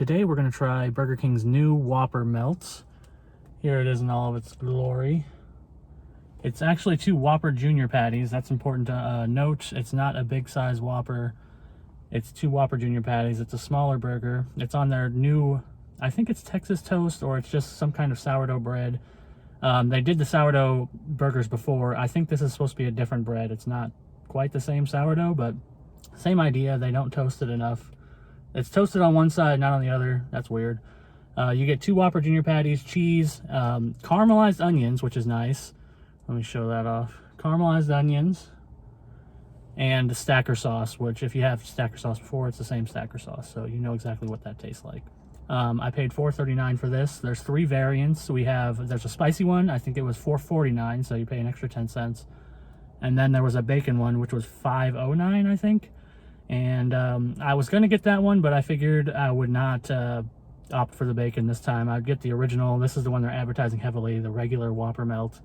Today we're going to try Burger King's new Whopper Melts. Here it is in all of its glory. It's actually 2 Whopper Junior patties. That's important to note. It's not a big size Whopper. It's 2 Whopper Junior patties. It's a smaller burger. It's on their new, I think it's Texas toast, or it's just some kind of sourdough bread. They did the sourdough burgers before. I think this is supposed to be a different bread. It's not quite the same sourdough, but same idea. They don't toast it enough. It's toasted on one side, not on the other. That's weird. You get 2 Whopper Junior patties, cheese, caramelized onions, which is nice. Let me show that off. Caramelized onions, and the stacker sauce, which if you have stacker sauce before, it's the same stacker sauce, so you know exactly what that tastes like. I paid $4.39 for this. There's 3 variants. There's a spicy one. I think it was $4.49, so you pay an extra 10 cents. And then there was a bacon one, which was $5.09, I think. And I was going to get that one, but I figured I would not opt for the bacon this time. I'd get the original. This is the one they're advertising heavily, the regular Whopper Melt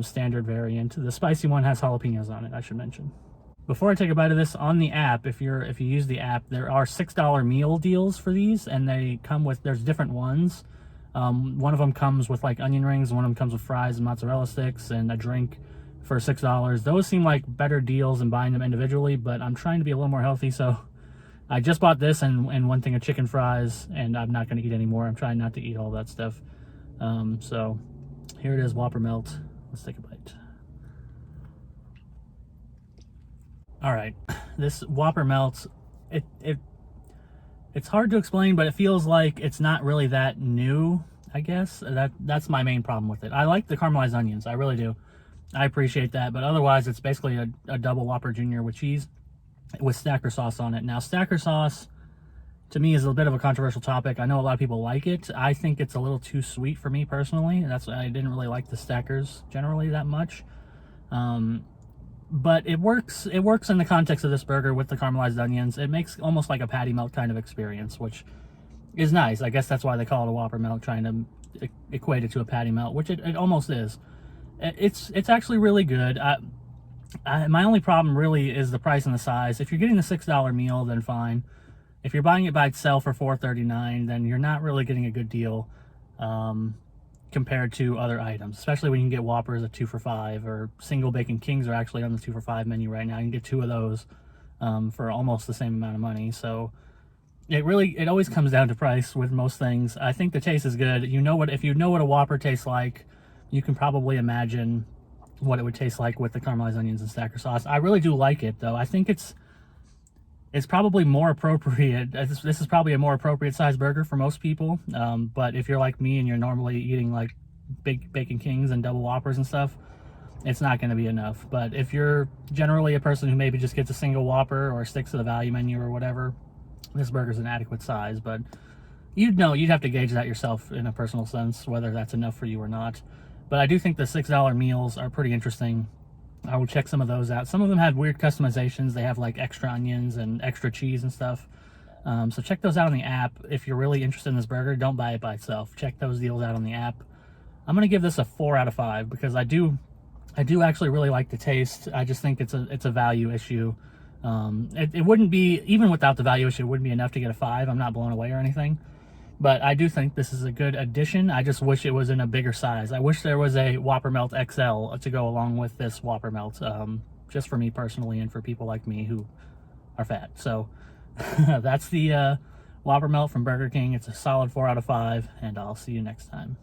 standard variant. The spicy one has jalapenos on it, I should mention. Before I take a bite of this, on the app, if you use the app, there are $6 meal deals for these, and they come with, there's different ones. One of them comes with like onion rings, one of them comes with fries and mozzarella sticks and a drink for $6. Those seem like better deals than buying them individually, but I'm trying to be a little more healthy, so I just bought this and one thing of chicken fries, and I'm not going to eat anymore. I'm trying not to eat all that stuff. So here it is, Whopper Melt. Let's take a bite. All right, this Whopper Melt, it's hard to explain, but it feels like it's not really that new, I guess. That's my main problem with it. I like the caramelized onions, I really do. I appreciate that, but otherwise it's basically a double Whopper Junior with cheese with stacker sauce on it. Now, stacker sauce to me is a bit of a controversial topic. I know a lot of people like it. I think it's a little too sweet for me personally. That's why I didn't really like the stackers generally that much. But it works in the context of this burger with the caramelized onions. It makes almost like a patty melt kind of experience, which is nice. I guess that's why they call it a Whopper Melt, trying to equate it to a patty melt, which it almost is. It's actually really good. My only problem really is the price and the size. If you're getting the $6 meal, then fine. If you're buying it by itself for $4.39, then you're not really getting a good deal compared to other items, especially when you can get Whoppers at 2 for $5, or single bacon kings are actually on the 2 for $5 menu right now. You can get 2 of those for almost the same amount of money. So it always comes down to price with most things. I think the taste is good. If you know what a Whopper tastes like, you can probably imagine what it would taste like with the caramelized onions and stacker sauce. I really do like it, though. I think it's probably more appropriate. This is probably a more appropriate size burger for most people. But if you're like me and you're normally eating like big bacon kings and double Whoppers and stuff, it's not going to be enough. But if you're generally a person who maybe just gets a single Whopper or sticks to the value menu or whatever, this burger's an adequate size. But you'd have to gauge that yourself in a personal sense, whether that's enough for you or not. But I do think the $6 meals are pretty interesting. I will check some of those out. Some of them had weird customizations. They have like extra onions and extra cheese and stuff. So check those out on the app. If you're really interested in this burger, don't buy it by itself. Check those deals out on the app. I'm going to give this a 4 out of 5 because I do actually really like the taste. I just think it's a value issue. It wouldn't be, even without the value issue, it wouldn't be enough to get a 5. I'm not blown away or anything. But I do think this is a good addition. I just wish it was in a bigger size. I wish there was a Whopper Melt XL to go along with this Whopper Melt, just for me personally and for people like me who are fat. So that's the Whopper Melt from Burger King. It's a solid 4 out of 5, and I'll see you next time.